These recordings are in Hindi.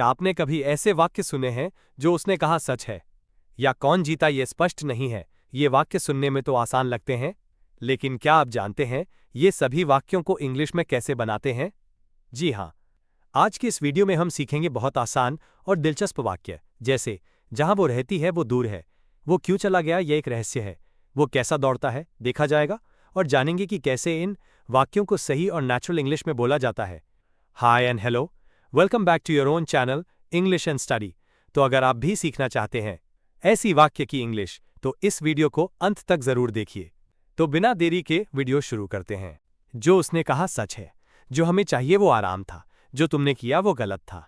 क्या आपने कभी ऐसे वाक्य सुने हैं जो उसने कहा सच है या कौन जीता ये स्पष्ट नहीं है? ये वाक्य सुनने में तो आसान लगते हैं, लेकिन क्या आप जानते हैं ये सभी वाक्यों को इंग्लिश में कैसे बनाते हैं? जी हाँ, आज की इस वीडियो में हम सीखेंगे बहुत आसान और दिलचस्प वाक्य, जैसे जहां वो रहती है वो दूर है, वो क्यों चला गया ये एक रहस्य है, वो कैसा दौड़ता है देखा जाएगा, और जानेंगे कि कैसे इन वाक्यों को सही और नेचुरल इंग्लिश में बोला जाता है। Hi and hello, welcome back to your own channel English and study. तो अगर आप भी सीखना चाहते हैं ऐसी वाक्य की इंग्लिश, तो इस वीडियो को अंत तक जरूर देखिए। तो बिना देरी के वीडियो शुरू करते हैं। जो उसने कहा सच है, जो हमें चाहिए वो आराम था, जो तुमने किया वो गलत था।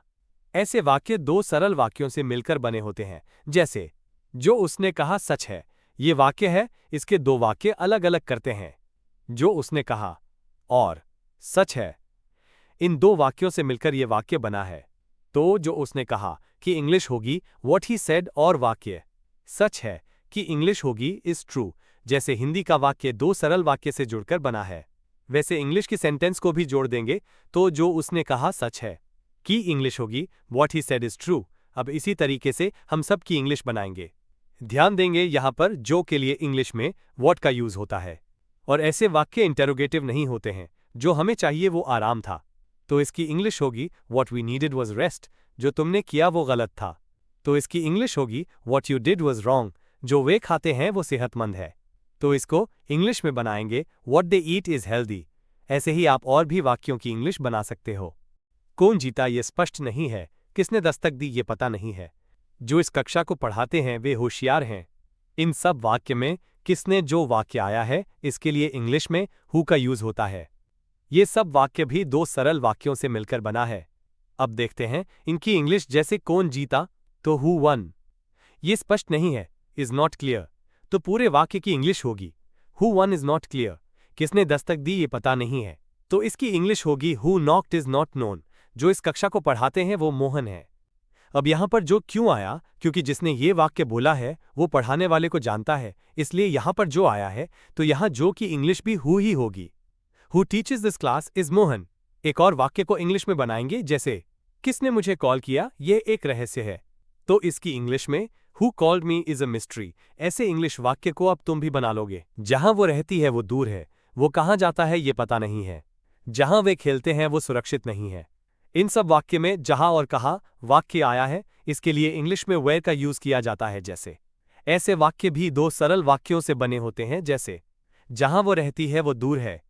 ऐसे वाक्य दो सरल वाक्यों से मिलकर बने होते हैं, जैसे जो उसने कहा सच है, ये वाक्य है, इसके दो वाक्य अलग अलग करते हैं। जो उसने कहा और सच है, इन दो वाक्यों से मिलकर ये वाक्य बना है। तो जो उसने कहा कि इंग्लिश होगी व्हाट ही सेड, और वाक्य सच है कि इंग्लिश होगी इज ट्रू, जैसे हिंदी का वाक्य दो सरल वाक्य से जुड़कर बना है, वैसे इंग्लिश की सेंटेंस को भी जोड़ देंगे तो जो उसने कहा सच है कि इंग्लिश होगी what he said is true. अब इसी तरीके से हम सब की इंग्लिश बनाएंगे। ध्यान देंगे यहां पर जो के लिए इंग्लिश में व्हाट का यूज होता है, और ऐसे वाक्य इंटेरोगेटिव नहीं होते हैं। जो हमें चाहिए वो आराम था, तो इसकी इंग्लिश होगी what we needed was rest, जो तुमने किया वो गलत था। तो इसकी इंग्लिश होगी what you did was wrong, जो वे खाते हैं वो सेहतमंद है। तो इसको इंग्लिश में बनाएंगे what they eat is healthy. ऐसे ही आप और भी वाक्यों की इंग्लिश बना सकते हो। कौन जीता ये स्पष्ट नहीं है, किसने दस्तक दी ये पता नहीं है, जो इस कक्षा को पढ़ाते हैं वे होशियार हैं। इन सब वाक्य में किसने जो वाक्य आया है, इसके लिए इंग्लिश में हु का यूज होता है। ये सब वाक्य भी दो सरल वाक्यों से मिलकर बना है। अब देखते हैं इनकी इंग्लिश, जैसे कौन जीता तो हु वन। ये स्पष्ट नहीं है, इज नॉट क्लियर, तो पूरे वाक्य की इंग्लिश होगी who one is not clear. किसने दस्तक दी ये पता नहीं है, तो इसकी इंग्लिश होगी who knocked is not known. जो इस कक्षा को पढ़ाते हैं वो मोहन है। अब यहां पर जो क्यों आया, क्योंकि जिसने ये वाक्य बोला है वो पढ़ाने वाले को जानता है, इसलिए यहां पर जो आया है, तो यहां जो की इंग्लिश भी हु ही होगी। Who teaches this class is Mohan. एक और वाक्य को इंग्लिश में बनाएंगे, जैसे किसने मुझे कॉल किया ये एक रहस्य है, तो इसकी इंग्लिश में who called me is a mystery. ऐसे इंग्लिश वाक्य को अब तुम भी बना लोगे। जहां वो रहती है वो दूर है, वो कहां जाता है ये पता नहीं है, जहां वे खेलते हैं वो सुरक्षित नहीं है। इन सब वाक्य में जहां और कहा वाक्य आया है, इसके लिए इंग्लिश में वेयर का यूज किया जाता है। जैसे ऐसे वाक्य भी दो सरल वाक्यों से बने होते हैं, जैसे जहां वो रहती है वो दूर है,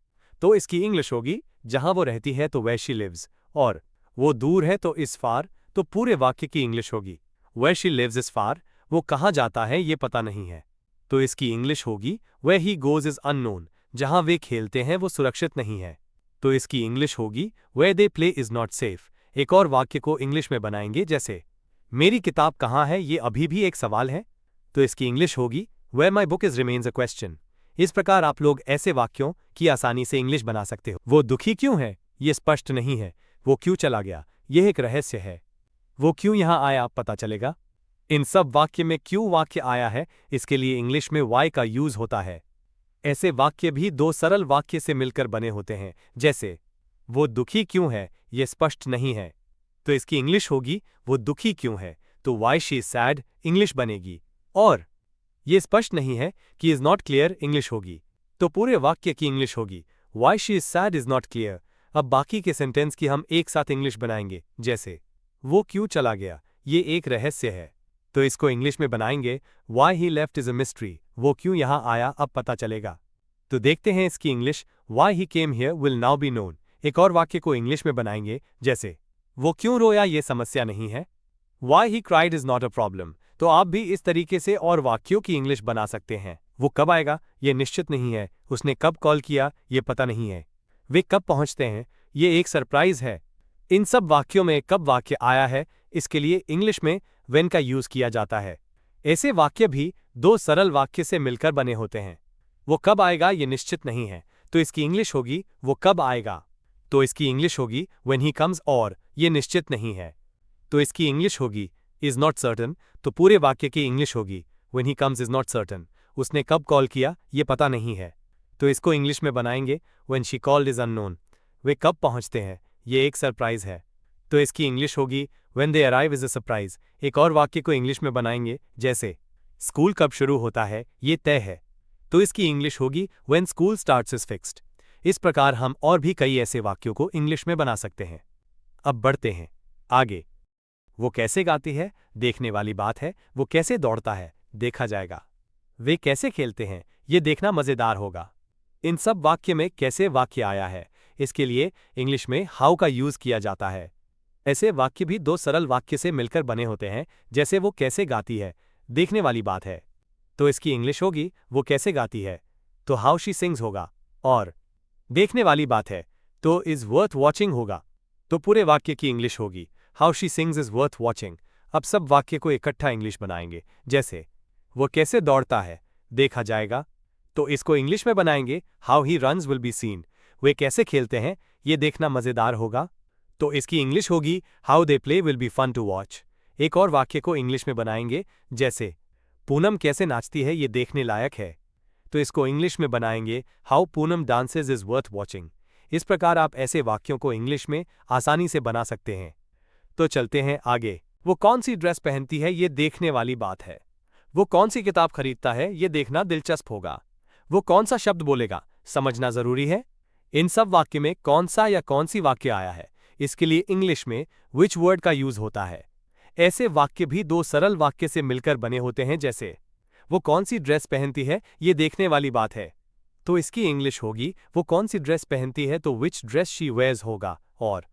तो इसकी इंग्लिश होगी जहां वो रहती है तो वेयर शी लिव्स, और वो दूर है तो इज फार, तो पूरे वाक्य की इंग्लिश होगी where she lives is far. वो कहां जाता है ये पता नहीं है, तो इसकी इंग्लिश होगी where he goes is unknown. जहां वे खेलते हैं वो सुरक्षित नहीं है, तो इसकी इंग्लिश होगी where they play is not safe. एक और वाक्य को इंग्लिश में बनाएंगे, जैसे मेरी किताब कहां है ये अभी भी एक सवाल है, तो इसकी इंग्लिश होगी where my book is remains a question. इस प्रकार आप लोग ऐसे वाक्यों की आसानी से इंग्लिश बना सकते हो। वो दुखी क्यों है ये स्पष्ट नहीं है, वो क्यों चला गया यह एक रहस्य है, वो क्यों यहां आया पता चलेगा। इन सब वाक्य में क्यों वाक्य आया है, इसके लिए इंग्लिश में वाई का यूज होता है। ऐसे वाक्य भी दो सरल वाक्य से मिलकर बने होते हैं, जैसे वो दुखी क्यों है ये स्पष्ट नहीं है, तो इसकी इंग्लिश होगी वो दुखी क्यों है, तो why she is sad English बनेगी। और ये स्पष्ट नहीं है कि इज नॉट क्लियर इंग्लिश होगी, तो पूरे वाक्य की इंग्लिश होगी why she is sad is not clear. अब बाकी के सेंटेंस की हम एक साथ इंग्लिश बनाएंगे, जैसे वो क्यों चला गया ये एक रहस्य है, तो इसको इंग्लिश में बनाएंगे why he left is a mystery. वो क्यों यहां आया अब पता चलेगा। तो देखते हैं इसकी English why he came here will now be known. एक और वाक्य को इंग्लिश में बनाएंगे, जैसे वो क्यों रोया ये समस्या नहीं है, why he cried is not a problem. तो आप भी इस तरीके से और वाक्यों की इंग्लिश बना सकते हैं। वो कब आएगा ये निश्चित नहीं है, उसने कब कॉल किया ये पता नहीं है, वे कब पहुंचते हैं ये एक सरप्राइज है। इन सब वाक्यों में कब वाक्य आया है, इसके लिए इंग्लिश में व्हेन का यूज किया जाता है। ऐसे वाक्य भी दो सरल वाक्य से मिलकर बने होते हैं। वो कब आएगा ये निश्चित नहीं है, तो इसकी इंग्लिश होगी वो कब आएगा, तो इसकी इंग्लिश होगी व्हेन ही कम्स, और ये निश्चित नहीं है, तो इसकी इंग्लिश होगी इज नॉट सर्टन। तो पूरे वाक्य की इंग्लिश होगी when he comes is not certain. उसने कब कॉल किया ये पता नहीं है, तो इसको इंग्लिश में बनाएंगे when she called is unknown. वे कब पहुंचते हैं ये एक सरप्राइज है, तो इसकी इंग्लिश होगी When they arrive is a surprise। एक और वाक्य को इंग्लिश में बनाएंगे जैसे स्कूल कब शुरू होता है ये तय है, तो इसकी इंग्लिश होगी When school starts is fixed। इस प्रकार हम और भी कई ऐसे वाक्यों को इंग्लिश में बना सकते हैं। अब बढ़ते हैं आगे। वो कैसे गाती है, देखने वाली बात है। वो कैसे दौड़ता है, देखा जाएगा। वे कैसे खेलते हैं, ये देखना मजेदार होगा। इन सब वाक्य में कैसे वाक्य आया है, इसके लिए इंग्लिश में हाउ का यूज किया जाता है। ऐसे वाक्य भी दो सरल वाक्य से मिलकर बने होते हैं, जैसे वो कैसे गाती है, देखने वाली बात है, तो इसकी इंग्लिश होगी वो कैसे गाती है, तो हाउ शी सिंग्स होगा। और देखने वाली बात है तो इज वर्थ वॉचिंग होगा, तो पूरे वाक्य की इंग्लिश होगी how she sings is worth watching. अब सब वाक्य को इकट्ठा इंग्लिश बनाएंगे जैसे वो कैसे दौड़ता है, देखा जाएगा, तो इसको इंग्लिश में बनाएंगे how he runs will be seen. वे कैसे खेलते हैं, ये देखना मजेदार होगा, तो इसकी इंग्लिश होगी how they play will be fun to watch. एक और वाक्य को इंग्लिश में बनाएंगे जैसे पूनम कैसे नाचती है ये देखने लायक है, तो इसको इंग्लिश में बनाएंगे how Poonam dances is worth watching. इस प्रकार आप ऐसे वाक्यों को इंग्लिश में आसानी से बना सकते हैं। तो चलते हैं आगे। वो कौन सी ड्रेस पहनती है ये देखने वाली बात है। वो कौन सी किताब खरीदता है ये देखना दिलचस्प होगा। वो कौन सा शब्द बोलेगा, समझना जरूरी है। इन सब वाक्य में कौन सा या कौन सी वाक्य आया है, इसके लिए इंग्लिश में विच वर्ड का यूज होता है। ऐसे वाक्य भी दो सरल वाक्य से मिलकर बने होते हैं जैसे वो कौन सी ड्रेस पहनती है ये देखने वाली बात है, तो इसकी इंग्लिश होगी वो कौन सी ड्रेस पहनती है तो विच ड्रेस शी वेयर्स होगा, और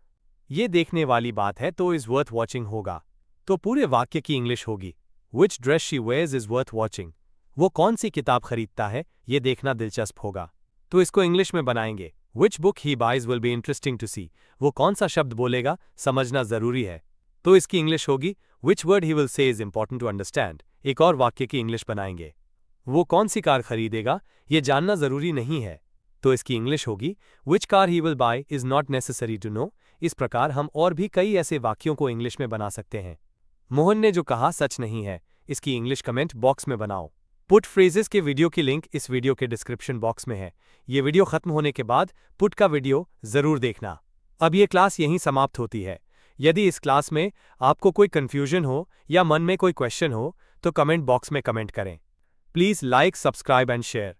ये देखने वाली बात है तो इज वर्थ वॉचिंग होगा, तो पूरे वाक्य की इंग्लिश होगी which dress she wears is worth watching. वो कौन सी किताब खरीदता है ये देखना दिलचस्प होगा, तो इसको इंग्लिश में बनाएंगे which book he buys will be interesting to see. वो कौन सा शब्द बोलेगा, समझना जरूरी है, तो इसकी इंग्लिश होगी which word he will say is important to understand. एक और वाक्य की इंग्लिश बनाएंगे वो कौन सी कार खरीदेगा ये जानना जरूरी नहीं है, तो इसकी इंग्लिश होगी which car he will buy is not necessary to know. इस प्रकार हम और भी कई ऐसे वाक्यों को इंग्लिश में बना सकते हैं। मोहन ने जो कहा सच नहीं है, इसकी इंग्लिश कमेंट बॉक्स में बनाओ। पुट फ्रेजेस के वीडियो की लिंक इस वीडियो के डिस्क्रिप्शन बॉक्स में है। ये वीडियो खत्म होने के बाद पुट का वीडियो जरूर देखना। अब ये क्लास यहीं समाप्त होती है। यदि इस क्लास में आपको कोई कंफ्यूजन हो या मन में कोई क्वेश्चन हो तो कमेंट बॉक्स में कमेंट करें। Please like, subscribe and share.